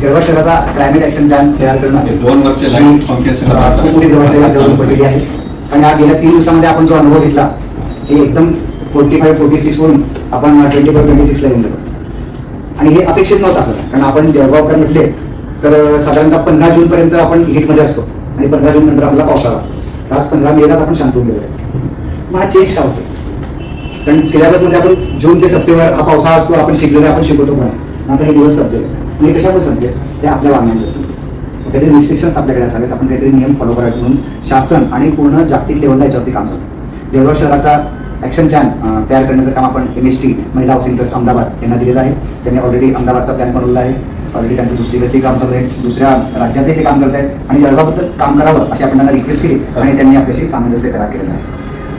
जळगाव शहराचा climate action plan तयार करणं 2 वर्ष लाईन पंक्तीचं खूप मोठी जबाबदारी आपल्यावर पडलेली आहे. आणि या गेल्या 3 दिवसामध्ये आपण जो अनुभव घेतला हे एकदम 45-46 वरून आपण 24-26ला येऊन गेलो. आणि हे अपेक्षित नव्हतं आपल्याला, कारण आपण जळगावकर म्हटले तर साधारणतः 15 जूनपर्यंत आपण हिटमध्ये असतो आणि 15 जून नंतर आपला पावसाळा. आज 15 मेलाच आपण शांत होऊन गेलो. मग हा चेंज का होतो? कारण सिलेबसमध्ये आपण जून ते सप्टेंबर हा पावसाळा असतो, आपण शिकलेला आपण शिकवतो पण आता हे दिवस संपले. म्हणजे कशामुळे संपले? ते आपल्या वागण्यामुळे संपले. काहीतरी रिस्ट्रिक्शन्स आपल्याकडे असावेत, आपण काहीतरी नियम फॉलो करावे म्हणून शासन आणि पूर्ण जागतिक लेवलला याच्यावरती काम चालतं. जळगाव शहराचा ॲक्शन प्लॅन तयार करण्याचं काम आपण MST महिला हाऊसिंग ट्रस्ट अहमदाबाद यांना दिलेलं आहे. त्यांनी ऑलरेडी अहमदाबादचा प्लॅन बनवला आहे. ऑलरेडी त्यांचं दुसरीकडचे काम चालू आहे, दुसऱ्या राज्यातही ते काम करत आहेत आणि जळगावबद्दल काम करावं अशी आपण त्यांना रिक्वेस्ट केली आणि त्यांनी आपल्याशी सामंजस्य करार केलेला आहे.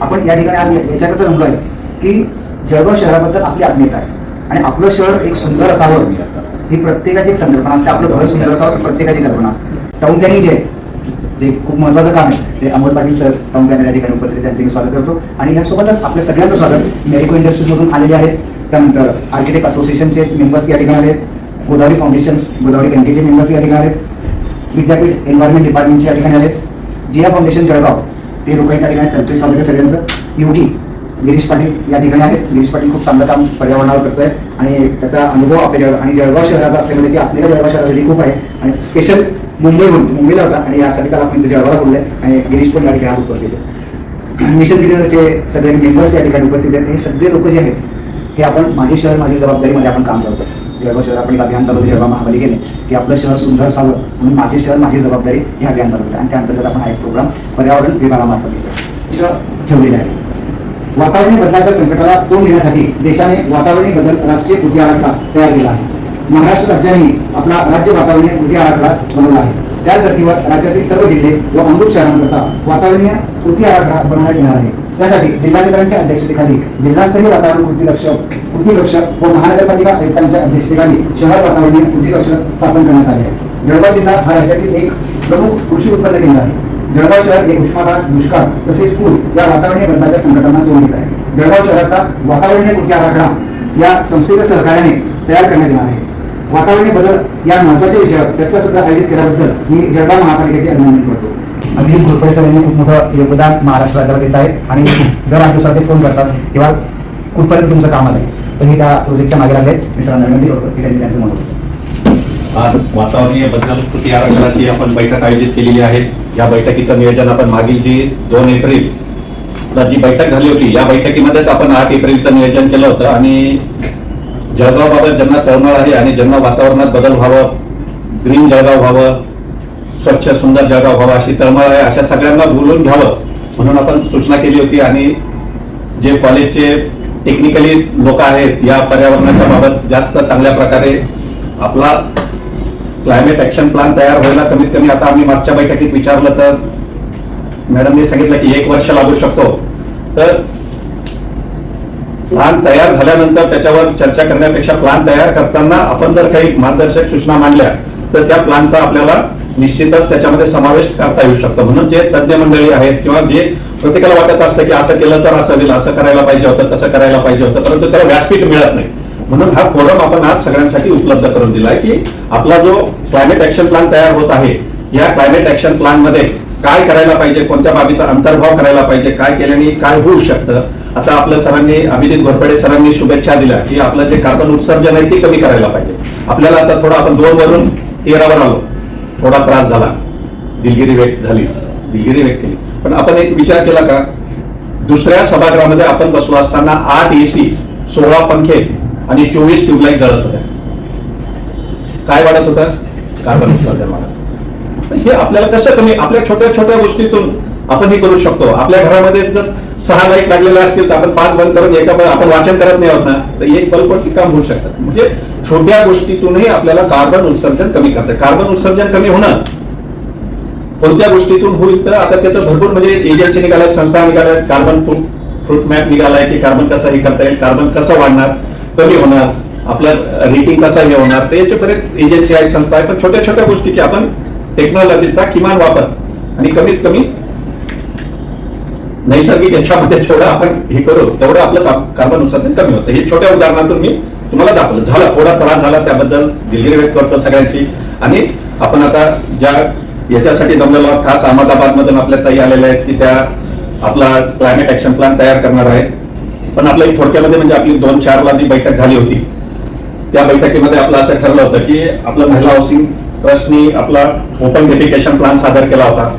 आपण या ठिकाणी आज याच्याकरता जमलो आहे की जळगाव शहराबद्दल आपली आत्मीयता आहे आणि आपलं शहर एक सुंदर असावं ही प्रत्येकाची एक संकल्पना असते. आपलं घर सुंदर असावं असं प्रत्येकाची कल्पना असते. टाउन प्लॅनिंग जे खूप महत्त्वाचं काम आहे ते Amol Patil sir town planner या ठिकाणी उपस्थित, त्यांचे मी स्वागत करतो. आणि यासोबतच आपल्या सगळ्यांचं स्वागत मेरिको इंडस्ट्रीजमधून आलेले आहेत. त्यानंतर आर्किटेक्ट असोसिएशनचे मेंबर्स या ठिकाणी आले आहेत. गोदावरी फाउंडेशन्स, गोदावरी बँकेचे मेंबर्स या ठिकाणी आलेत. विद्यापीठ एन्व्हायरमेंट डिपार्टमेंटचे या ठिकाणी आलेत. जिया फाउंडेशन जळगाव ते लोक त्या ठिकाणी, त्यांचे स्वागत आहे सगळ्यांचं. योगी गिरीश पाटील या ठिकाणी आहेत. गिरीश पाटील खूप चांगलं काम पर्यावरणावर करतोय आणि त्याचा अनुभव आपल्या आणि जळगाव शहराचा असल्यामुळे आपल्या जळगाव शहरासाठी खूप आहे. आणि स्पेशल मुंबईला होता आणि यासाठी काल आपण जळगावला बोललोय आणि गिरीश पण या ठिकाणी आज उपस्थित आहे. मिशन गिरीनरचे सगळे मेंबर्स या ठिकाणी उपस्थित आहेत. हे सगळे लोक जे आहेत हे आपण माझे शहर माझी जबाबदारीमध्ये आपण काम करतो. जळगाव शहर आपण एक अभियान चालवतो जळगाव महापालिकेने की आपलं शहर सुंदर असावं म्हणून माझे शहर माझी जबाबदारी हे अभियान चालवतं. आणि त्या अंतर्गत आपण हा एक प्रोग्राम पर्यावरण विभागामार्फत ठेवलेला आहे. वातावरणीय बदलाच्या संकटाला तोंड देण्यासाठी देशाने वातावरणीय बदल राष्ट्रीय कृती आराखडा तयार केला आहे. महाराष्ट्र राज्यानेही आपला राज्य वातावरणीय कृती आराखडा बनवला आहे. त्याच धर्तीवर राज्यातील सर्व जिल्हे व अमृत शहरांकरता वातावरणीय कृती आराखडा बनवण्यात येणार आहे. त्यासाठी जिल्हाधिकाऱ्यांच्या अध्यक्षतेखाली जिल्हास्तरीय वातावरण कृती कक्ष व महानगरपालिका आयुक्तांच्या अध्यक्षतेखाली शहर वातावरणीय कृती कक्ष स्थापन करण्यात आले आहे. जळगाव जिल्हा हा राज्यातील एक प्रमुख कृषी उत्पन्न केंद्र आहे. जळगाव शहर हे उष्माघात, दुष्काळ तसेच पूर या वातावरणीय बदलाच्या संकटांना तोंड देत आहे. जळगाव शहराचा वातावरणीय कृती आराखडा या संस्थेच्या सहकार्याने तयार करण्यात येणार आहे. वातावरणीय बदल या महत्त्वाच्या विषयावर चर्चासत्र आयोजित केल्याबद्दल मी जळगाव महापालिकेचे अभिनंदन करतो. अभिजित घोरपडे सर यांनी खूप मोठं योगदान महाराष्ट्र राज्याला देत आहेत आणि दर 8 दिवसात ते फोन करतात किंवा कुठपर्यंत तुमचं काम आलं तर मी त्या प्रोजेक्टच्या मागे लागले. मी सरांना विनंती करतो की त्यांनी त्यांचं मत होतं. आज वातावरणीय बदल कृती आराखड्याची आपण बैठक आयोजित केलेली आहे. या बैठकीचं नियोजन आपण मागील जी 2 एप्रिल जी बैठक झाली होती या बैठकीमध्येच आपण 8 एप्रिलचं नियोजन केलं होतं. आणि जळगावबाबत ज्यांना तळमळ आहे आणि ज्यांना वातावरणात बदल व्हावं, ग्रीन जळगाव व्हावं, स्वच्छ सुंदर जळगाव व्हावं अशी तळमळ आहे, अशा सगळ्यांना बोलून घ्यावं म्हणून आपण सूचना केली होती. आणि जे कॉलेजचे टेक्निकली लोक आहेत या पर्यावरणाच्या बाबत जास्त चांगल्या प्रकारे आपला क्लायमेट ऍक्शन प्लॅन तयार व्हायला कमीत कमी आता आम्ही मागच्या बैठकीत विचारलं तर मॅडमने सांगितलं की 1 वर्ष लागू शकतो. तर प्लॅन तयार झाल्यानंतर त्याच्यावर चर्चा करण्यापेक्षा प्लॅन तयार करताना आपण जर काही मार्गदर्शक सूचना मांडल्या तर त्या प्लॅनचा आपल्याला निश्चितच त्याच्यामध्ये समावेश करता येऊ शकतो. म्हणून जे तज्ज्ञ मंडळी आहेत किंवा जे प्रत्येकाला वाटत असतं की असं केलं तर असं होईल, असं करायला पाहिजे होतं, तसं करायला पाहिजे होतं, परंतु त्याला व्यासपीठ मिळत नाही. म्हणून हा फोरम आपण आज सगळ्यांसाठी उपलब्ध करून दिला आहे की आपला जो क्लायमेट ऍक्शन प्लॅन तयार होत आहे या क्लायमेट ऍक्शन प्लॅन मध्ये काय करायला पाहिजे, कोणत्या बाबीचा अंतर्भाव करायला पाहिजे, काय केल्याने काय होऊ शकतं. आता आपल्या सरांनी अभिजित घोरपडे सरांनी शुभेच्छा दिल्या की आपलं जे कार्बन उत्सर्जन आहे ते कमी करायला पाहिजे. आपल्याला आता थोडं आपण 2 वरून 13वर आलो, थोडा त्रास झाला, दिलगिरी व्यक्त केली. पण आपण एक विचार केला का, दुसऱ्या सभागृहामध्ये आपण बसलो असताना 8 AC, 16 पंखे आणि 24 ट्यूबलाईट जळत होत्या. काय वाढत होतं? कार्बन उत्सर्जन वाढत. हे आपल्याला कसं कमी, आपल्या छोट्या छोट्या गोष्टीतून आपण हे करू शकतो. आपल्या घरामध्ये जर 6 लाईट लागलेल्या असतील तर आपण 5 बंद करून आपण वाचन करत नाही आहोत ना, तर 1 बल्बवरती काम होऊ शकतात. म्हणजे छोट्या गोष्टीतूनही आपल्याला कार्बन उत्सर्जन कमी करते. कार्बन उत्सर्जन कमी होणं कोणत्या गोष्टीतून होईल तर आता त्याचं भरपूर म्हणजे एजन्सी निघाल्यात, संस्था निघाल्यात, कार्बन फूट मॅप निघालाय की कार्बन कसं हे करता येईल, कार्बन कसं वाढणार, कमी होणार, आपलं रेटिंग कसं हे होणार, तर याचे बरेच एजन्सी आहेत, संस्था आहेत. पण छोट्या छोट्या गोष्टी की आपण टेक्नॉलॉजीचा किमान वापर आणि कमीत कमी नैसर्गिक याच्यामध्ये जेवढं आपण हे करू तेवढं आपलं कार्बन उत्सर्जन कमी होतं. हे छोट्या उदाहरणातून मी तुम्हाला दाखवलं. झालं, थोडा त्रास झाला, त्याबद्दल दिलगिरी व्यक्त करतो सगळ्यांची. आणि आपण आता ज्या याच्यासाठी जमलेलो आहोत, खास अहमदाबाद मधून आपल्या ताई आलेल्या आहेत की त्या आपला क्लायमेट ऍक्शन प्लॅन तयार करणार आहेत. पण आपल्या थोडक्यामध्ये म्हणजे आपली 2-4 जी बैठक झाली होती, त्या बैठकीमध्ये आपलं असं ठरलं होतं की आपलं महिला हाऊसिंग ट्रस्टनी आपला ओपन डेफिकेशन प्लॅन सादर केला होता.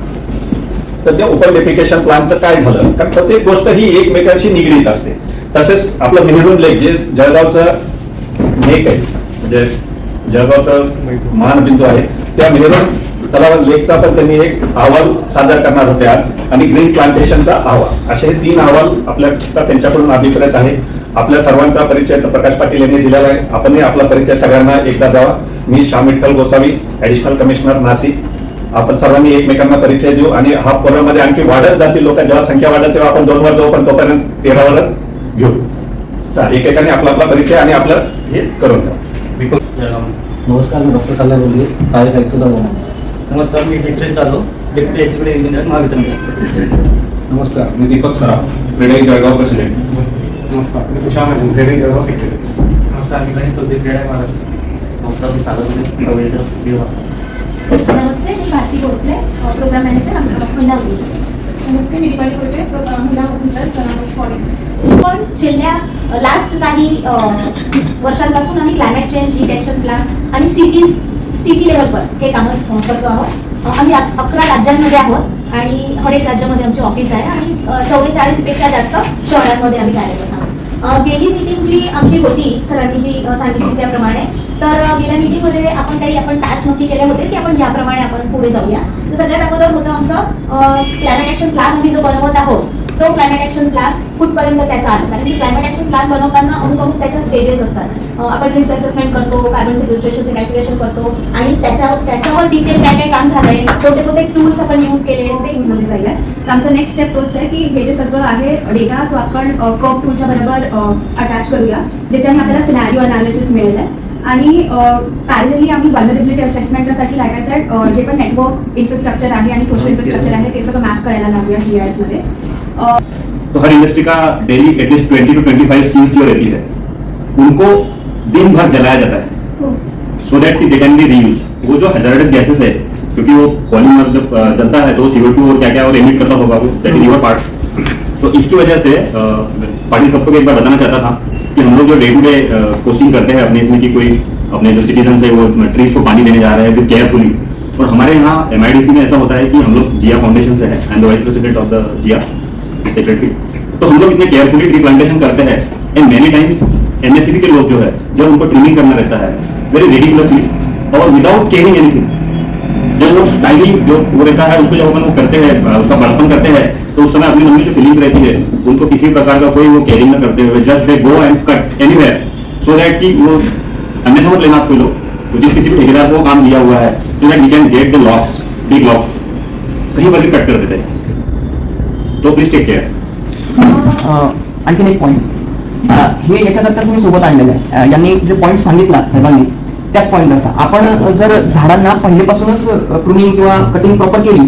तर त्या ओपन डेफिकेशन प्लॅनचं काय झालं, कारण प्रत्येक गोष्ट ही एकमेकांशी निगडीत असते. तसेच आपलं मेहरून लेक जे जळगावचं लेक आहे, म्हणजे जळगावचं महानबिंदू आहे, त्या मेहरून तलाव लेकचा पण त्यांनी एक अहवाल सादर करणार होते आज, आणि ग्रीन प्लांटेशनचा अहवाल, असे 3 अहवाल आपल्या त्यांच्याकडून अभिप्रेत आहे. आपल्या सर्वांचा परिचय तर प्रकाश पाटील यांनी दिलेला आहे. आपणही आपला परिचय सगळ्यांना एकदा द्यावा. मी श्याम विठ्ठल गोसावी, ऍडिशनल कमिशनर नाशिक. आपण सर्वांनी एकमेकांना परिचय देऊ आणि हा फोरममध्ये आणखी वाढत जातील लोक. जेव्हा संख्या वाढत तेव्हा आपण 2 वर जाऊ, पण तोपर्यंत 13वरच घेऊ. एकेकाने आपला आपला परिचय आणि आपलं हे करून द्या. नमस्कार, मी डॉक्टर कल्याण बोलले, सहाय्यक आयुक्त जळगाव. नमस्कार, मी Shekhar Jadhav, deputy executive engineer Mahavitaran. नमस्कार, मी दीपक सराफ, क्रेडाई जळगाव प्रेसिडेंट. नमस्कार, मी तुषार महाजन, क्रेडाई जळगाव सेक्रेटरी. नमस्कार, मी गणेश चौधरी, क्रीडा महाराष्ट्र. नमस्कार, मी सागर संवेदन. नमस्ते, मी भारती भोसले, प्रोग्राम मॅनेजर महिला हाऊसिंग. नमस्ते, मी दीपाली कोळगे, महिला हाऊसिंग ट्रस्ट फॉरेन. पण गेल्या लास्ट काही वर्षांपासून आम्ही climate change, heat action plan आणि सिटी लेवलवर हे कामं करतो आहोत. आम्ही 11 राज्यांमध्ये आहोत आणि हर एक राज्यामध्ये आमची ऑफिस आहे आणि 44 पेक्षा जास्त शहरांमध्ये आम्ही कार्यरत आहोत. गेली मीटिंग जी आमची होती, सरांनी जी सांगितली त्याप्रमाणे, तर गेल्या मीटिंगमध्ये आपण टास्क नक्की केले होते की आपण याप्रमाणे आपण पुढे जाऊया. तर सगळ्यात अगोदर होतं आमचं क्लायमेट ॲक्शन प्लॅन आम्ही जो बनवत आहोत, तो क्लायमेट ॲक्शन प्लॅन कुठपर्यंत त्याचा आला. कारण की क्लायमेट ॲक्शन प्लॅन बनवताना अमुक त्याच्या स्टेजेस असतात. आपण रिस्क असेसमेंट करतो, कार्बन सिक्वेस्ट्रेशनचे कॅल्क्युलेशन करतो आणि त्याच्यावर डिटेल काय काय काम झालंय, कोणते कोणते टूल्स आपण यूज केले ते मध्ये जाईल आहे. आमचा नेक्स्ट स्टेप तोच आहे की हे जे सगळं आहे डेटा तो आपण कर्व टूलच्या बरोबर अटॅच करूया, ज्याच्याने आपल्याला सिनॅरिओ अनालिसिस मिळेल आहे. आणि पॅरलली आम्ही व्हलनरेबिलिटी असेसमेंटसाठी लाईक आय सेड जे पण नेटवर्क इन्फ्रास्ट्रक्चर आहे आणि सोशल इन्फ्रास्ट्रक्चर आहे ते सगळं मॅप करायला लागूया GIS मध्ये. तो हर इंडस्ट्री का डेली एटलीस्ट 20 to 25 सीट जो रहती है उनको दिन भर जलाया जाता है, so that they can be reuse. वो जो हैजर्डस गैसेस है, क्योंकि वो पॉलीमर जब जलता है तो CO2 और क्या क्या और एमिट करता होगा वो, दैट इज योर पार्ट. तो इसकी वजह से पाटिल सबको एक बार बताना चाहता था कि हम लोग जो डे टू डे पोस्टिंग करते हैं अपने इसमें कि कोई अपने जो सिटीजन है वो ट्रीज को पानी देने जा रहे हैं फिर केयरफुली, और हमारे यहाँ MIDC में ऐसा होता है कि हम लोग जिया फाउंडेशन से है, I am the vice president of the Jiya secretary. तो हम लोग इतने केयरफुली ट्री प्लांटेशन करते हैं एंड मेनी टाइम्स MSCB के लोग जो है जब उनको ट्रिमिंग करना रहता है वेरी रिडिकुलसली और विदाउट केयरिंग एनीथिंग, जब वो टाइमिंग जो वो रहता है उसको जब अपन वो करते हैं, उसका बर्तन करते हैं, तो उस समय अपनी मम्मी जो फीलिंग्स रहती है उनको किसी प्रकार का कोई वो केयरिंग न करते हुए just they go and cut anywhere, so that कि वो अन्यथा मत लेना आप कोई लोग जिस किसी भी ठेकेदार को काम दिया हुआ है, so that we can get the locks, big locks कहीं पर भी कट कर देते हैं. तो प्लीज टेक केयर. आणखीन एक पॉईंट हे याच्याकरताच मी सोबत आणलेलं आहे. यांनी जे पॉईंट सांगितला साहेबांनी त्याच पॉईंट करता आपण जर झाडांना पहिलेपासूनच प्रूनिंग किंवा कटिंग प्रॉपर केली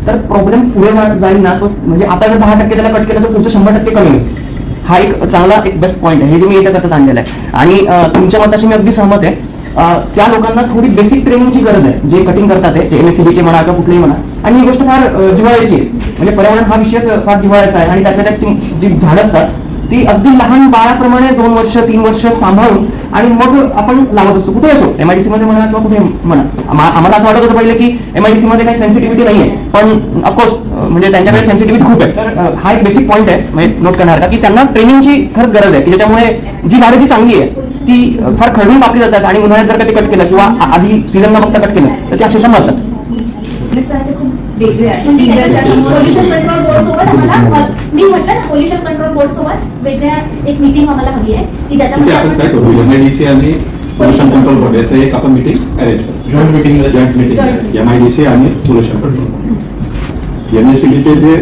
तर प्रॉब्लेम पुढे जाईल ना. तो म्हणजे आता जर 10% त्याला कट केलं तर पुढचं 100% कमी होईल. हा एक चांगला एक बेस्ट पॉईंट आहे, हे जे मी याच्याकरताच आणलेलं आहे. आणि तुमच्या मताशी मी अगदी सहमत आहे. त्या लोकांना थोडी बेसिक ट्रेनिंगची गरज आहे, जे कटिंग करतात ते MSCBचे म्हणा किंवा कुठलेही म्हणा. आणि ही गोष्ट फार जिव्हाळ्याची आहे, म्हणजे पर्यावरण हा विषयच फार जिव्हाळ्याचा आहे. आणि त्यातल्या त्यात जी झाडं असतात ती अगदी लहान बाळाप्रमाणे 2 वर्ष 3 वर्ष सांभाळून आणि मग आपण लावत असतो, कुठे असो, MIDC मध्ये म्हणा किंवा कुठे म्हणा. आम्हाला असं वाटत होतं पहिले की MIDC मध्ये काही सेन्सिटिव्हिटी नाही आहे, पण ऑफकोर्स म्हणजे त्यांच्याकडे सेन्सिटिव्हिटी खूप आहे. तर हा एक बेसिक पॉईंट आहे म्हणजे नोट करणार का, की त्यांना ट्रेनिंगची खरंच गरज आहे, की ज्याच्यामुळे जी झाडं जी चांगली आहे ती फार खरडून कापली जातात आणि उन्हाळ्यात जर का ते कट केलं किंवा आधी सीझनला बघता कट केलं तर ते अक्षरशः मरतात. वेगळे आहे. पोल्युशन कंट्रोल बोर्ड सोबत आम्हाला, मी म्हटलं ना, पोल्युशन कंट्रोल बोर्ड सोबत वेगळ्या एक मीटिंग आम्हाला हवी आहे की ज्याच्यामध्ये आपण काय करू, MIDC आणि पोल्युशन कंट्रोल बोर्ड याचं एक आपण मीटिंग अरेंज करू. जॉईंट मीटिंग MIDC आणि पोल्युशन कंट्रोल. MSCBचे जे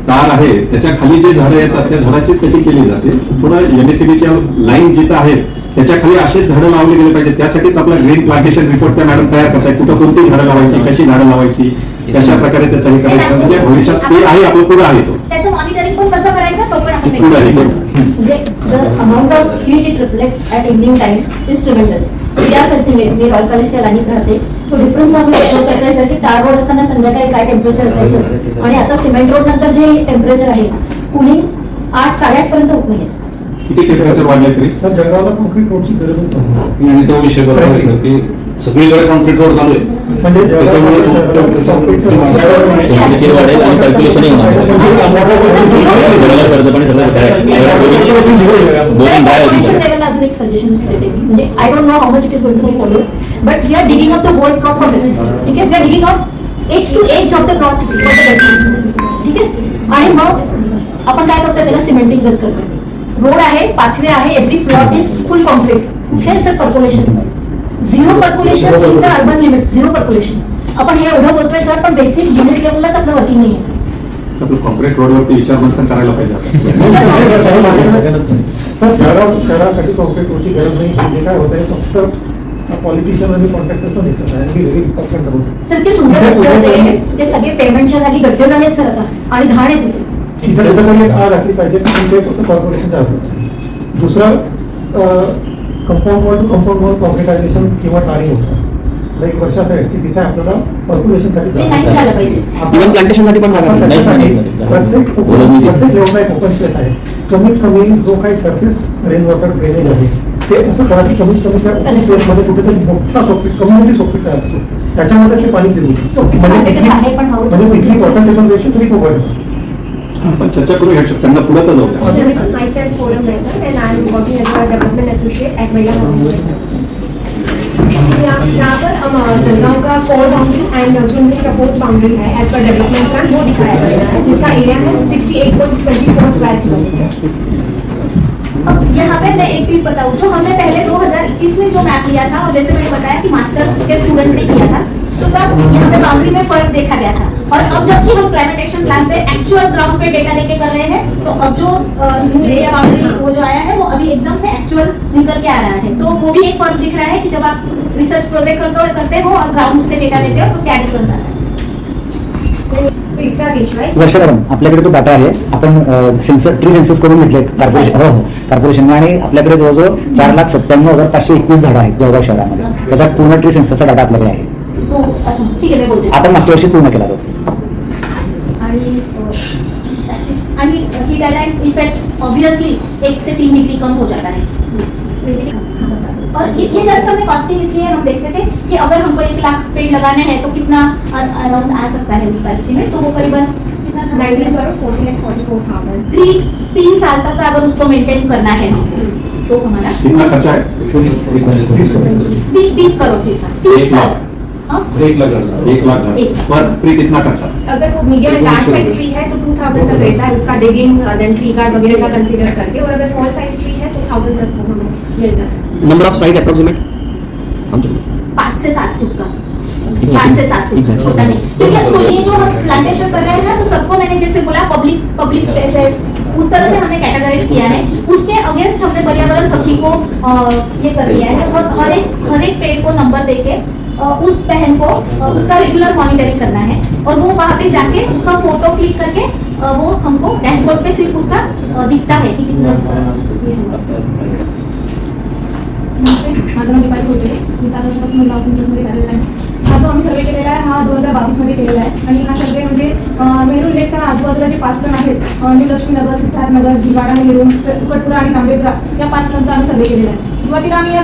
तार आहे त्याच्या खाली जे झाडं येतात त्या झाडाचीच कटिंग केली जाते. थोडं MSCBच्या लाईन जिथं आहेत त्याच्या खाली असेच झाडं लावली गेली पाहिजे. त्यासाठीच आपला ग्रीन प्लांटेशन रिपोर्ट त्या मॅडम तयार करतायत. कुठं कोणती झाडं लावायची, कशी झाडं लावायची, कशा प्रकारे त्याचं हे करायचं, म्हणजे भविष्यात ते आहे आपलं पुढे आहे तो. त्याचं मॉनिटरिंग पण कसं करायचं तो पण आपण Very good. म्हणजे the amount of heat it reflects at evening time is tremendous. We are facing it. मी रॉयल पॅलेसच्या लाईनीत राहते. तो डिफरन्स आम्ही ऑब्झर्व करता आहे की टार रोड असताना संध्याकाळी काय टेम्परेचर असायचं आणि आता सिमेंट रोड नंतर जे टेम्परेचर आहे कुलिंग 8-8.5 पर्यंत होत नाही. किती टेम्परेचर वाढले तरी सर जळगावला कॉन्क्रीट रोडची गरजच नाही. आणि तो विषय बरोबर आहे सर की सगळीकडे कॉन्क्रीट रोड चालू आहे. म्हणजे त्याच्यामुळे किती वाढेल आणि कॅल्क्युलेशनही होणार. जगाला खर्च पण सगळं बोरिंग ड्राय होती. लेवलला अजून एक सजेशन देते मी. म्हणजे I don't know how much it is going to be followed but we are digging up the whole plot for basement. ठीक आहे, we are digging up edge to edge of the plot for the basement. ठीक आहे, आणि मग आपण काय करतो त्याला सिमेंटिंग बेस करतो. रोड आहे, पाथवे आहे, every plot is full concrete. कुठे sir percolation, zero percolation in the urban limit, zero percolation. आपण हे एवढं बोलतोय सर पण बेसिक युनिट लेवललाच आपलं वर्किंग नाही आहे. कॉन्क्रीट रोडवरती विचार मंथन करायला पाहिजे आपण. सर जळगाव शहरासाठी कॉन्क्रीट रोडची गरज नाही. म्हणजे काय होत आहे फक्त पॉलिटिशियन आणि कॉन्ट्रॅक्टर्सचं दिसत आहे आणि व्हेरी इम्पॉर्टंट होतं. सर ते सुंदर रस्ते होते, ते सगळे पेमेंटच्या जागी गड्डे झालेत सर आता आणि घाण आहे तिथे. इथं कसं तरी एक आग घातली पाहिजे की ते फक्त कॉर्पोरेशनच्या हातात. दुसरं compound wall to compound wall concretization किंवा टारिंग होतं. एक वर्ष असं आहे की तिथे आपल्याला कॉर्पोरेशनसाठी ते नाही झालं पाहिजे. इव्हन प्लांटेशनसाठी पण जागा नाही. प्रत्येक लेवलला एक ओपन स्पेस आहे. कमीत कमी जो काही सरफेस रेन वॉटर ड्रेनेज आहे ते असं करा की कमीत कमी त्या ओपन स्पेसमध्ये कुठेतरी मोठा सोपीट कम्युनिटी सोपीट तयार होतो. त्याच्यामध्ये ते पाणी दिलं आहे पण हवं म्हणजे तिथली वॉटर टेबल रेशो तरी खूप वाढतो. आपण चर्चा करू ह्या त्यांना पुढे तर जाऊ. Myself, Forum Member, and I am working as a development associate at Mahila Housing. यहाँ पर जलगांव का कोर बाउंड्री एंड जो उनकी प्रपोज बाउंड्री है एज पर डेवलपमेंट प्लान वो दिखाया जा रहा है जिसका एरिया है 68.24 स्क्वायर किलोमीटर. अब यहाँ पे मैं एक चीज बताऊँ, जो हमने पहले 2021 में जो मैप लिया था और जैसे मैंने बताया कि मास्टर्स के स्टूडेंट ने किया था, तो तब यहाँ पे बाउंड्री में फर्क देखा गया था. और अब जबकि हम क्लाइमेट एक्शन प्लान पे एक्चुअल ग्राउंड पे डेटा लेके कर रहे हैं, तो अब जो न्यू एरिया बाउंड्री वो जो आया है वो अभी एकदम से एक्चुअल निकल के आ रहा है. तो वो भी एक फर्क दिख रहा है कि जब आप रिसर्च प्रोजेक्ट करते हो और ग्राउंड से डेटा लेते हो तो क्या डिफरेंस आता है. तो इसका रीच है वर्षा मॅडम, आपल्याकडे तो डाटा आहे. आपण सेन्सर ट्री सेन्सस करून घेतले कॉर्पोरेशन. हो, कॉर्पोरेशनने. आणि आपल्याकडे जवळजवळ 4,97,521 झाडं आहेत जळगाव शहरामध्ये. त्याचा पूर्ण ट्री सेन्ससचा डाटा आपल्याकडे आहे. तो अच्छा ठीक आहे, मी बोलते. आपण मागच्या वर्षी पूर्ण केला तो. आणि हीट आइलैंड इफेक्ट ऑब्वियसली 1 से 3 डिग्री कम हो जाता है. और ये जस्ट हमने कॉस्टिंग इसलिए हम देखते थे कि अगर हमको 1 लाख पेड़ लगाने हैं तो कितना अराउंड आ सकता है उसका एस्टिमेट. तो वो करीबन कितना 19 करोड़ 40,44,000. 3 साल तक का अगर उसको मेंटेन करना है तो हमारा कितना खर्चा है? 20 करोड़ जितना 3 साल. हाँ? 1 लाख झाडं. 1 लाख पर ट्री कितना खर्चा? अगर वो medium end large size tree है तो 2000 तक रहता है उसका डिगिंग देन ट्री गार्ड वगैरह का कंसीडर करके. और अगर स्मॉल साइज ट्री है तो 1000 तक वो हमें मिल जाता है. Number of size approximate 5 say 7 foot का, 4 से 7 फुट, छोटा नहीं. क्योंकि अब सोचिए जो हम प्लांटेशन कर रहे हैं ना, तो सबको मैंने जैसे बोला पब्लिक स्पेसेस उस तरह से हमने कैटेगराइज किया है. उसके अगेंस्ट हमने पर्यावरण सखी को ये कर दिया है और हर एक पेड़ को नंबर देके उस बहन को उसका रेगुलर मॉनिटरिंग करना है. और वो वहाँ पे जाके उसका फोटो क्लिक करके वो हमको डैशबोर्ड पे सिर्फ उसका दिखता है कि कितना माझं नाव दीपाली बोलते. मी 7 वर्षापासून महिला हाऊसिंग ट्रस्टमध्ये कार्यरत आहे. हा जो आम्ही सर्वे केलेला आहे हा 2022 मध्ये केलेला आहे. आणि हा सर्वे म्हणजे मेहरू लेकच्या आजूबाजूला जे 5 स्लम आहेत, न्यू लक्ष्मीनगर, सिद्धार्थनगर, भिवाडा, नेहरू, कटपुरा आणि तांबेपुरा, या 5 स्लमचा आम्ही सर्वे केलेला आहे. सुरुवातीला आम्ही या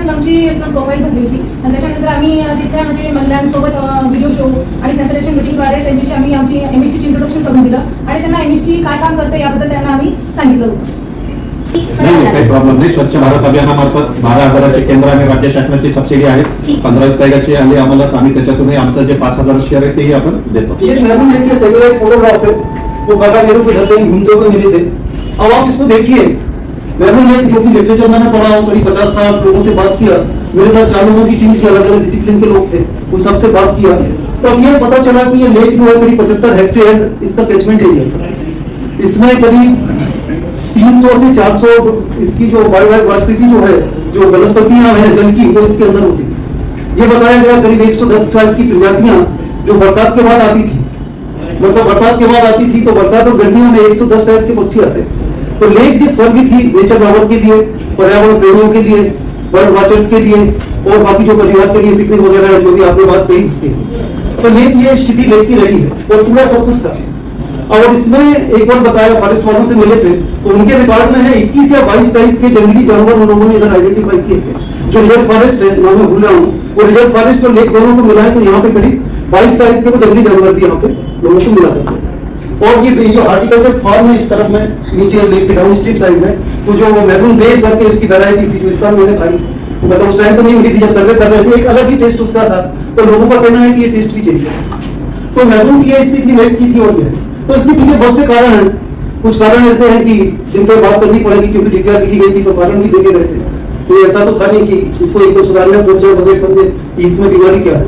स्लम प्रोफाईल भरली होती आणि त्याच्यानंतर आम्ही तिथल्या म्हणजे महिलांसोबत व्हिडिओ शो आणि सेन्सरेशन मीटिंगद्वारे त्यांच्याशी आम्ही आमची MHTची इंट्रोडक्शन करून दिलं आणि त्यांना MHT काय काम करते याबद्दल त्यांना आम्ही सांगितलं होतं. नाही, काही प्रॉब्लेम नाही. स्वच्छ भारत अभियानामार्फत 12,000ची केंद्र आणि राज्य शासनाची सबसिडी आहे. 15,000 आली आम्हाला. आम्ही त्याच्यातूनही आमचं जे 5,000 शेअर आहे तेही आपण देतो. ये महबूब देखिए सगळे फोटोग्राफ है वो काका नेहरू के घर कहीं घूमते हुए मिले थे. अब आप इसको देखिए, महबूब ने जो कि लिटरेचर मैंने पढ़ा हूँ, करीब 50-60 लोगों से बात किया. मेरे साथ 4 लोगों की टीम थी, अलग अलग डिसिप्लिन के लोग थे, उन सबसे बात किया तो अब ये पता चला कि ये लेक जो है करीब 75 हेक्टेयर इसका कैचमेंट एरिया. इसमें करीब 300 से 400 इसकी जो बायोडाइवर्सिटी जो है, जो वनस्पतियां हैं जल की, वो इसके अंदर होती है. ये बताया गया करीब 110 टाइप की प्रजातियां जो बरसात के बाद आती थी मतलब बरसात के बाद आती थी, तो बरसात और गर्मियों में 110 टाइप के पक्षी आते। तो लेक जो स्वर्ग थी नेचर लवर के लिए, पर्यावरण प्रेमियों के लिए, बर्ड वॉचर्स के लिए और बाकी जो परिवार के लिए पिकनिक वगैरह है, जो भी आपने बात कही उसके लिए, तो लेक ये स्थिति लेक की रही है और पूरा सब कुछ था। और इसमें एक बार बताया, फॉरेस्ट वालों से मिले थे तो उनके रिकॉर्ड में है 21 या 22 टाइप के जंगली जानवर उन लोगों ने इधर आइडेंटिफाई किए थे। जो रिजर्व फॉरेस्ट है, नाम मैं भूल रहा हूँ, वो रिजर्व फॉरेस्ट और लेक दोनों को मिला है, तो यहाँ पे करीब 22 टाइप के वो जंगली जानवर भी यहाँ पे लोगों को मिला करते थे। और ये जो हार्टिकल्चर फार्म है इस तरफ में नीचे लेक के डाउन स्ट्रीम साइड में, तो जो मैरून बेर करके उसकी वैरायटी थी जो इस साल मैंने खाई, मतलब उस टाइम तो नहीं मिली थी, जब सर्वे कर रहे थे एक अलग ही टेस्ट उसका था, तो लोगों का कहना है कि ये टेस्ट भी चाहिए। तो मैरून की स्थिति लेक की थी और ये, तो इसके पीछे बहुत से कारण हैं। कुछ कारण ऐसे हैं कि जिन पर बात करनी पड़ेगी, क्योंकि डिक्लेयर लिखी गई थी तो कारण भी देखे गए थे। तो ऐसा तो था नहीं कि इसको एकदम सुधारने पहुंचे वगैरह समझे कि इसमें बीमारी क्या है।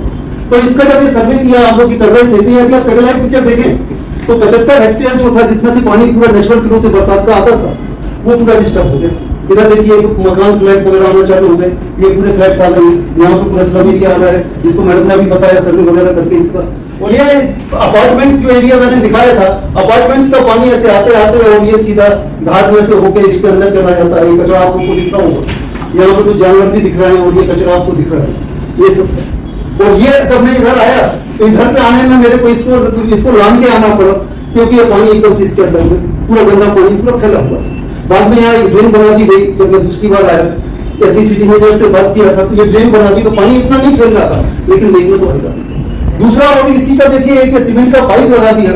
तो इसका जब ये सर्वे किया आप लोग कर रहे थे, तो यदि आप सैटेलाइट पिक्चर देखें तो 75 हेक्टेयर जो था जिसमें से पानी पूरा नेचुरल फ्लो से बरसात का आता था, वो पूरा डिस्टर्ब हो गया। इधर देखिए मकान फ्लैट वगैरह आना चालू हो गए, ये पूरे फ्लैट्स आ गए, यहाँ पे पूरा स्लम एरिया आ रहा है, जिसको मैडम ने अभी बताया सर्वे वगैरह करके इसका। और ये अपार्टमेंट जो एरिया मैंने दिखाया था, अपार्टमेंट्स का पानी ऐसे आते आते और ये सीधा घाट में से होके इसके अंदर चला जाता है। ये कचरा आपको दिख रहा होगा, यहाँ पे कुछ जानवर भी दिख रहे हैं और ये कचरा आपको दिख रहा है, ये सब। और ये जब मैं इधर आया तो इधर पे आने में मेरे को इसको लांग के आना पड़ा, क्योंकि ये पानी एकदम से इसके अंदर में पूरा गंदा पानी पूरा फैला हुआ। बाद में यहाँ एक ड्रेन बना दी गई, जब मैं दूसरी बार आया ऐसी सिटी में से बात किया था, तो ये ड्रेन बना दी तो पानी इतना नहीं फैल रहा था, लेकिन लेक में तो आएगा। दूसरा और इसी का देखिए एक सीमेंट का पाइप लगा दिया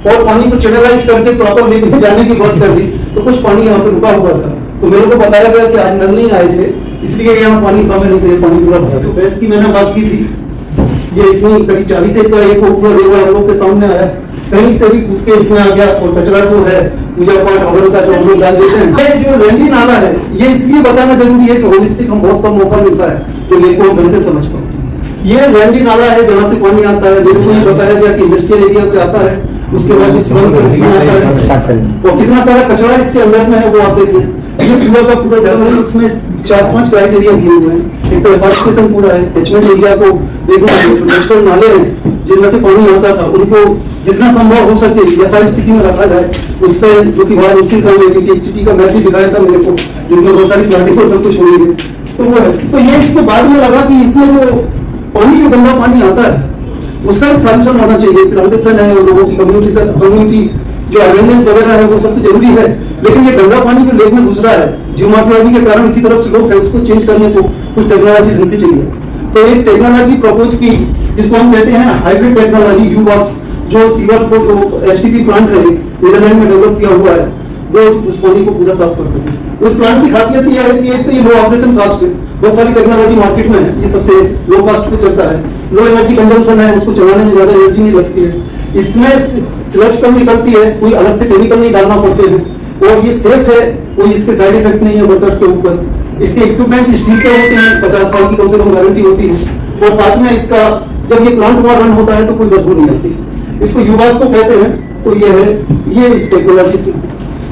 और पानी को चैनलाइज करके प्रॉपर लेक में जाने की बात कर दी, तो कुछ पानी यहाँ पे रुका हुआ था। तो मेरे को बताया गया कि आज नल नहीं आए थे, इसलिए यहाँ पानी कम नहीं थे, पानी पूरा भरा। तो गैस की मैंने बात की थी, ये इतनी करीब 40 एक का एक पूरा रेवा हम लोग के सामने आया, कहीं से भी कूद के इसमें आ गया। और कचरा जो है पूजा पाठ हवन का जो हम लोग डाल देते हैं, ये जो लैंडी नाला है, ये इसलिए बताना जरूरी है कि होलिस्टिक हम बहुत कम मौका मिलता है तो लेक को हम ढंग से समझ पाओ। ये लैंडी नाला है जहाँ से पानी आता है, मेरे को ये बताया गया कि इंडस्ट्रियल एरिया से आता है, उसके बाद स्लम से उसमें आता है, और कितना सारा कचरा इसके अंदर में है वो आप देखिए। ये पूरा का पूरा जगह है, उसमें 4-5 क्राइटेरिया दिए हुए हैं। एक तो एफॉरेस्टेशन पूरा है, कैचमेंट एरिया को देखना है, नेचुरल नाले हैं जिनमें से पानी आता था, उनको जितना संभव हो सके यथा स्थिति में रखा जाए। उस पर जो कि बहुत मुश्किल काम है, क्योंकि एक सिटी का मैप भी दिखाया था मेरे को जिसमें बहुत सारी प्लांटिंग और सब कुछ हुई है, तो वो है। तो ये इसके बाद में लगा कि इसमें जो पानी जो गंदा पानी आता है उसका एक सॉल्यूशन होना चाहिए। प्लांटेशन है और लोगों की कम्युनिटी जो अवेयरनेस वगैरह है वो सब तो जरूरी है, लेकिन ये गंदा पानी जो लेक में घुस रहा है जियोमॉर्फोलॉजी के कारण इसी तरफ स्लोप है, उसको चेंज करने को कुछ टेक्नोलॉजी ढंग से चाहिए। तो एक टेक्नोलॉजी प्रपोज की जिसको हम कहते हैं हाइब्रिड टेक्नोलॉजी, यू बॉक्स, जो सीवर को जो एसटीपी प्लांट है नीदरलैंड में डेवलप किया हुआ है, वो उस पानी को पूरा साफ कर सके। उस प्लांट की खासियत यह है कि एक तो ये लो ऑपरेशन कास्ट है, बहुत सारी टेक्नोलॉजी मार्केट में है, ये सबसे लो कास्ट पे चलता है, लो एनर्जी कंजम्पशन है, उसको चलाने में ज्यादा एनर्जी नहीं लगती है, इसमें स्लज कम निकलती है, कोई अलग से केमिकल नहीं डालना पड़ते हैं, और ये सेफ है, कोई इसके साइड इफेक्ट नहीं है वर्कर्स के ऊपर। इसके इक्विपमेंट स्टील के होते हैं, 50 साल की कम से कम गारंटी होती है, और साथ में इसका जब ये प्लांट वहां रन होता है तो कोई बदबू नहीं आती। इसको यूवास को कहते हैं, तो ये है ये टेक्नोलॉजी से।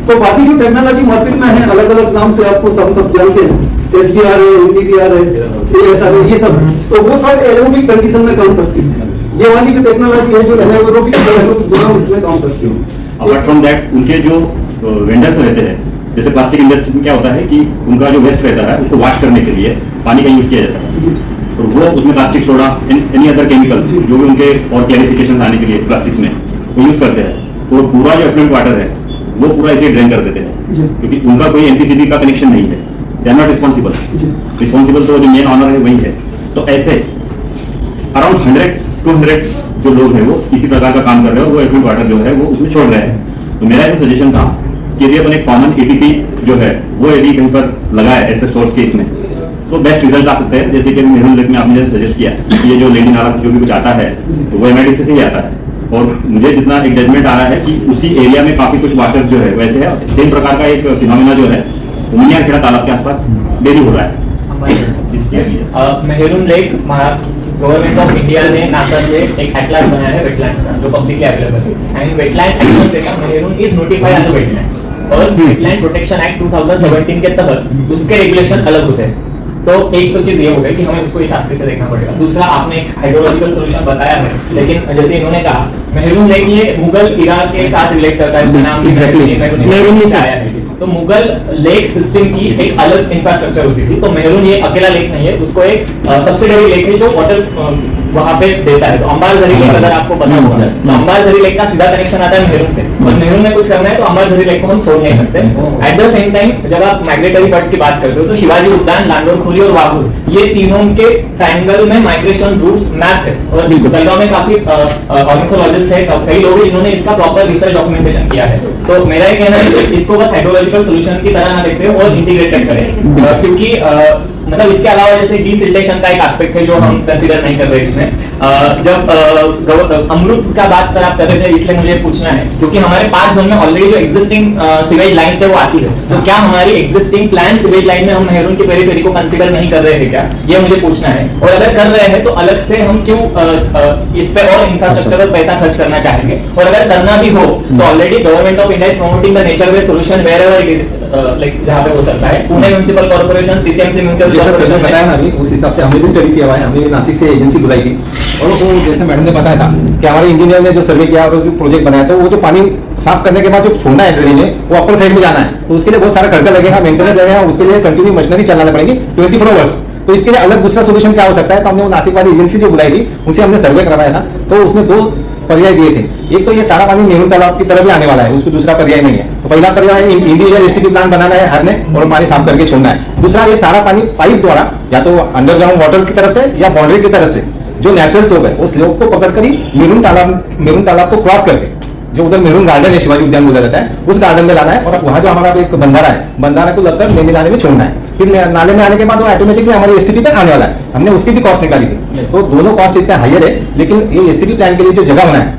तो बाकी जो टेक्नोलॉजी मार्केट में है अलग अलग नाम से आपको सब जानते हैं, SDR है, MDPR है, ये सब, तो वो सब एरोबिक कंडीशन में काम करती है। ये वाली जो टेक्नोलॉजी है जो एनाएरोबिक इसमें काम करती है। अपार्ट फ्रॉम दैट उनके जो वेंडर्स रहते हैं, जैसे प्लास्टिक इंडस्ट्री में क्या होता है कि उनका जो वेस्ट रहता है उसको वॉश करने के लिए पानी का यूज किया जाता है, तो वो उसमें प्लास्टिक सोडा एनी अदर केमिकल्स जो भी उनके और क्लैरिफिकेशन आने के लिए प्लास्टिक्स में वो यूज करते हैं, तो पूरा जो एफ्लुएंट वाटर है वो पूरा इसे ड्रेन कर देते हैं, क्योंकि उनका कोई एनपीसीबी का कनेक्शन नहीं है, दे आर नॉट रिस्पॉन्सिबल तो जो मेन ऑनर है वही है। तो ऐसे अराउंड 100-200 जो लोग हैं वो इसी प्रकार का काम कर रहे हैं, वो एफ्लुएंट वाटर जो है वो उसमें छोड़ रहे हैं। तो मेरा ऐसा सजेशन था कि यदि अपन एक कॉमन एटीपी जो है वो यदि कहीं पर लगाए ऐसे सोर्स के इसमें, तो बेस्ट रिजल्ट आ सकते हैं। जैसे कि मेहरून लेक में आपने जैसे सजेस्ट किया ये जो लेडी नाला से जो भी कुछ आता है तो वो MIDC से ही आता है, और मुझे जितना एक जजमेंट आ रहा है कि उसी एरिया में काफी कुछ वाशर्स जो है वैसे है, सेम प्रकार का एक फिनोमिना जो है उमिया खेड़ा तालाब के आसपास डेली हो रहा है। Maroon lake government of India ने नासा से एक एटलास बनाया है वेटलैंड्स का, जो पब्लिकली अवेलेबल है, end wetland act data maroon is notified as a wetland, और वेटलैंड प्रोटेक्शन एक्ट 2017 के तहत उसके रेगुलेशन अलग होते हैं। तो एक तो चीज ये हो गई कि हमें उसको इस एस्पेक्ट से देखना पड़ेगा। दूसरा, आपने एक हाइड्रोलॉजिकल सॉल्यूशन बताया है, लेकिन जैसे इन्होंने कहा मेहरून लेक ये मुगल इरा के साथ रिलेट करता है, उसका नाम भी मेहरून से आया है। तो मुगल लेक सिस्टम की एक अलग इंफ्रास्ट्रक्चर होती थी, तो मेहरून ये अकेला लेक नहीं है, उसको एक सब्सिडरी लेक है जो वाटर वहां पे देता है। तो अंबारझरी लेक अगर आपको पता होगा तो अंबारझरी लेक का सीधा कनेक्शन आता है मेहरून से, और मेहरून में कुछ करना है तो अंबारझरी लेक को हम छोड़ नहीं सकते। एट द सेम टाइम जब आप माइग्रेटरी बर्ड्स की बात करते हो तो शिवाजी उद्यान, लांडोरखोरी और वाघुर, ये तीनों के ट्रायंगल में माइग्रेशन रूट्स मैप है। और जलगांव में काफी ऑर्निथोलॉजिस्ट है, कई लोग इन्होंने इसका प्रॉपर रिसर्च डॉक्यूमेंटेशन किया है। तो मेरा ये कहना है कि इसको बस हाइड्रोलॉजिकल सॉल्यूशन की तरह ना देखते हो और इंटीग्रेटेड करें, क्योंकि मतलब इसके अलावा जैसे डिसिल्टेशन का एक एस्पेक्ट है जो हम कंसीडर नहीं कर रहे इसमें। जब अमृत का बात सर आप कर रहे थे, इसलिए मुझे पूछना है क्योंकि हमारे 5 जोन में ऑलरेडी जो एग्जिस्टिंग सीवेज लाइन है वो आती है, तो क्या हमारी एग्जिस्टिंग प्लान सीवेज लाइन में हम मेहरून की पेरीफेरी को कंसीडर नहीं कर रहे हैं क्या, ये मुझे पूछना है। और अगर कर रहे हैं तो अलग से हम क्यों इस पे और इंफ्रास्ट्रक्चर और पैसा खर्च करना चाहेंगे। और अगर करना भी हो तो already government of India is promoting the nature based solution wherever it is like जहां पे हो सकता है। Pune municipal corporation, PCMC municipal corporation बताया ना अभी, उस हिसाब से हमने भी स्टडी किया हुआ है। हमने नासिक से एजेंसी बुलाई थी और वो जैसे मैडम ने बताया था कि हमारे इंजीनियर ने जो सर्वे किया और जो प्रोजेक्ट बनाया तो वो जो पानी साफ करने के बाद जो छोड़ना है ड्रेनेज में वो अपर साइड में जाना है, तो उसके लिए बहुत सारा खर्चा लगेगा, मेंटेनेंस लगेगा, उसके लिए कंटिन्यू मशीनरी चलाना पड़ेगी 24 आवर्स। तो इसके लिए अलग दूसरा सोल्यूशन क्या हो सकता है, तो हमने वो नासिक वाली एजेंसी जो बुलाई थी उनसे हमने सर्वे करवाया था, तो उसने 2 पर्याय दिए थे। एक तो ये सारा पानी मेहरून तालाब की तरफ ही आने वाला है, उसको दूसरा पर्याय नहीं है। तो पहला पर्याय है इंडिविजुअल एसटीपी प्लांट बनाना है हर ने और पानी साफ करके छोड़ना है। दूसरा, ये सारा पानी पाइप द्वारा या तो अंडरग्राउंड वाटर की तरफ से या बाउंड्री की तरफ से जो नेचुरल स्लोप है उस स्लोप को पकड़कर ही मेहरून तालाब को क्रॉस करके जो उधर मेहरून गार्डन है, शिवाजी उद्यान बोला जाता है, उस गार्डन में लाना है और वहाँ जो हमारा एक बंधारा है, बंधारा को लगकर मेन नाले में छोड़ना है। फिर नाले में आने के बाद वो ऑटोमेटिकली हमारी एसटीपी पे आने वाला है। हमने उसकी भी कॉस्ट निकाली थी। तो दोनों कॉस्ट इतना हायर है, लेकिन ये एसटीपी प्लान के लिए जो जगह बना है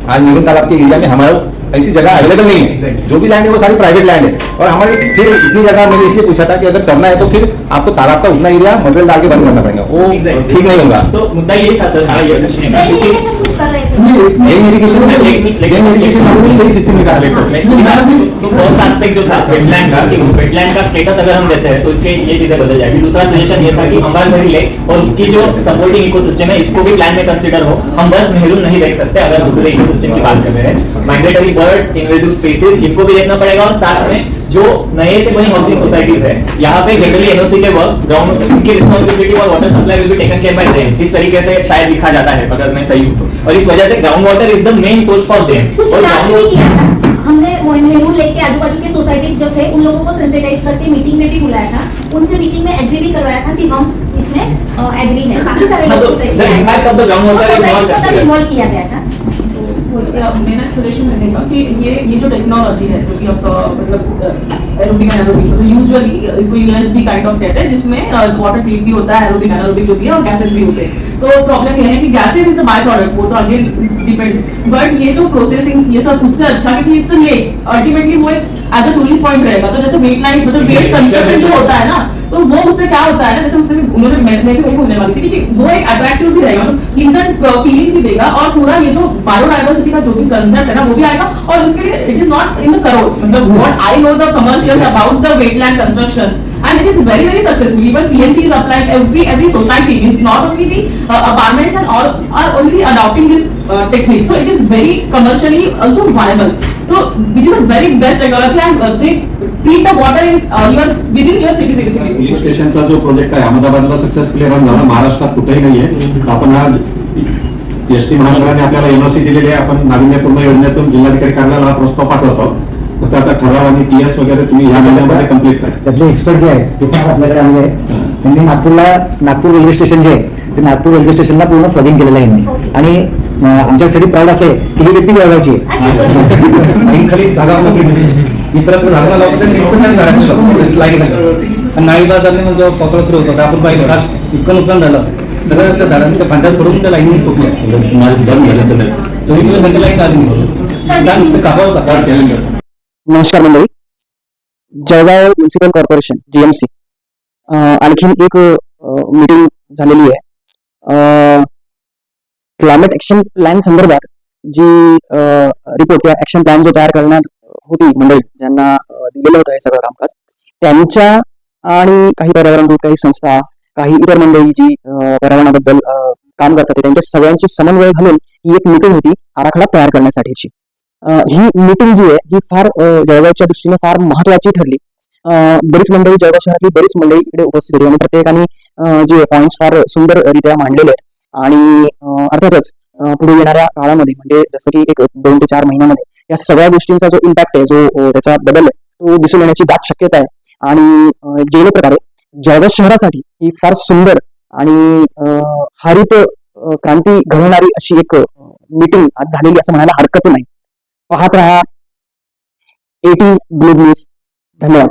आज मेहरून तालाब के एरिया में हमारा ऐसी जगह अवेलेबल नहीं है। जो भी लैंड है वो सारी प्राइवेट लैंड है और हमारी फिर इतनी जगह मैंने इसलिए पूछा था कि अगर करना है तो फिर आपको तालाब का उतना एरिया मटेरियल डाल के बंद करना पड़ेगा, वो ठीक नहीं होगा। तो मुद्दा ये था सर, हाँ ये पूछने का फर्स्ट एस्पेक्ट जो था वेटलैंड का स्टेटस अगर हम देते हैं तो इसके ये चीजें बदल जाएगी। दूसरा सजेशन ये था कि अंबारझरी लेक और उसकी जो सपोर्टिंग इकोसिस्टम है इसको भी प्लान में कंसीडर हो। हम बस मेहरून नहीं देख सकते अगर हम पूरे इकोसिस्टम की बात कर रहे हैं। माइग्रेटरी बर्ड्स, इन्वेसिव स्पीसीज, इनको भी देखना पड़ेगा और साथ में जो नए से बनी हाउसिंग सोसाइटीज है यहाँ पे जनरली एनओसी के वर्क ग्राउंड उनकी रिस्पांसिबिलिटी और water supply will be taken care by them, इस तरीके से शायद लिखा जाता है अगर मैं सही हूं तो। और इस वजह से ground water is the main source for them. और हमने मेहरून लेक के आजू बाजू के सोसाइटीज जो थे उन लोगों को सेंसिटाइज करके मीटिंग में भी बुलाया था, उनसे मीटिंग में एग्री भी करवाया था कि हम इसमें एग्री है। काफी सारे इन्वॉल्व किया गया था। मेरा सजेशन रहेगा कि ये जो टेक्नोलॉजी है जो कि आपका मतलब एरोबिक एनारोबिक तो यूजुअली इसको यूएसबी काइंड ऑफ कहते हैं, जिसमें वाटर ट्रीट भी होता है, एरोबिक एनारोबिक जो भी है और गैसेस भी होते हैं। तो प्रॉब्लम ये है कि gases is the by product, वो तो अगेन डिपेंड, बट ये जो प्रोसेसिंग ये सब उससे अच्छा है कि इससे लेक अल्टीमेटली वो एक एज अ टूरिस्ट पॉइंट रहेगा। तो जैसे वेट लाइन मतलब वेट कंस्ट्रक्शन जो होता है ना, तो वो उससे क्या होता है ना, जैसे उसमें उन्होंने मैं भी वही बोलने वाली थी कि वो एक अट्रैक्टिव भी रहेगा, प्लीजेंट फीलिंग भी देगा और पूरा ये जो बायोडाइवर्सिटी का जो भी कंसेप्ट है ना वो भी आएगा। और उसके लिए it is not in the crore, मतलब what I know the commercials about the wetland constructions and it is very successful. Even PNC is applying, every society is not only the apartments and all are only adopting this technique, so it is very commercially also viable, so which is a very best technology and treat the water in your within your city hill स्टेशनचा जो project आहे अहमदाबादला successfully run झाला, महाराष्ट्रात कुठेही नाहीये। आपण हा ST महामंडळाने आपल्याला एनओसी दिलेली आहे, आपण नाविन्यपूर्ण योजनेतून जिल्हाधिकारी कार्यालयाला हा प्रस्ताव पाठवतो। तर आता ठराव आणि टीएस वगैरे तुम्ही या महिन्यामध्ये कंप्लीट करा। त्यातले एक्सपर्ट जे आहेत ते पण आपल्याकडे आले आहेत। त्यांनी नागपूर रेल्वे स्टेशन जे आहे ते नागपूर रेल्वे स्टेशनला पूर्ण फ्लडिंग केलेलं आहे यांनी, आणि आमच्यासाठी प्राऊड असं आहे की ही व्यक्ती जळगावची आहे। खाली धागा इतरत्र धागा लावतात नाळीबाजारने म्हणजे पावसाळा सुरू होता आपण पाहिलं काल इतकं नुकसान झालं, सगळ्या त्या झाडांच्या फांद्यात पडून त्या लाईन तुटल्या, चोवीस दिवस घंटे लाईन आली कापावं। नमस्कार मंडळी, जळगाव म्युनिसिपल कॉर्पोरेशन जीएमसी आणखीन एक मीटिंग झालेली आहे। क्लायमेट ऍक्शन प्लॅन संदर्भात जी रिपोर्ट किंवा ऍक्शन प्लॅन जो तयार करणार होती मंडळी ज्यांना दिलेलं होतं हे सगळं कामकाज, त्यांच्या आणि काही पर्यावरणदूत, काही संस्था, काही इतर मंडळी जी पर्यावरणाबद्दल काम करतात त्यांच्या सगळ्यांची समन्वय घालून ही एक मीटिंग होती आराखडा तयार करण्यासाठीची. ही मीटिंग जी आहे ही फार जळगावच्या दृष्टीने फार महत्वाची ठरली. बरीच मंडळी, जळगाव शहरातली बरीच मंडळी इकडे उपस्थित होती आणि प्रत्येकाने जे पॉइंट्स फार सुंदररित्या मांडलेले आहेत आणि अर्थातच पुढे येणाऱ्या काळामध्ये म्हणजे जसं की एक 2 ते 4 महिन्यामध्ये या सगळ्या गोष्टींचा जो इम्पॅक्ट आहे, जो त्याचा बदल आहे तो दिसून येण्याची दाट शक्यता आहे. आणि जे प्रकारे जळगाव शहरासाठी ही फार सुंदर आणि हरित क्रांती घडवणारी अशी एक मीटिंग आज झालेली असं म्हणायला हरकत नाही. पाहत रहा AT ग्लोब न्यूज. धन्यवाद.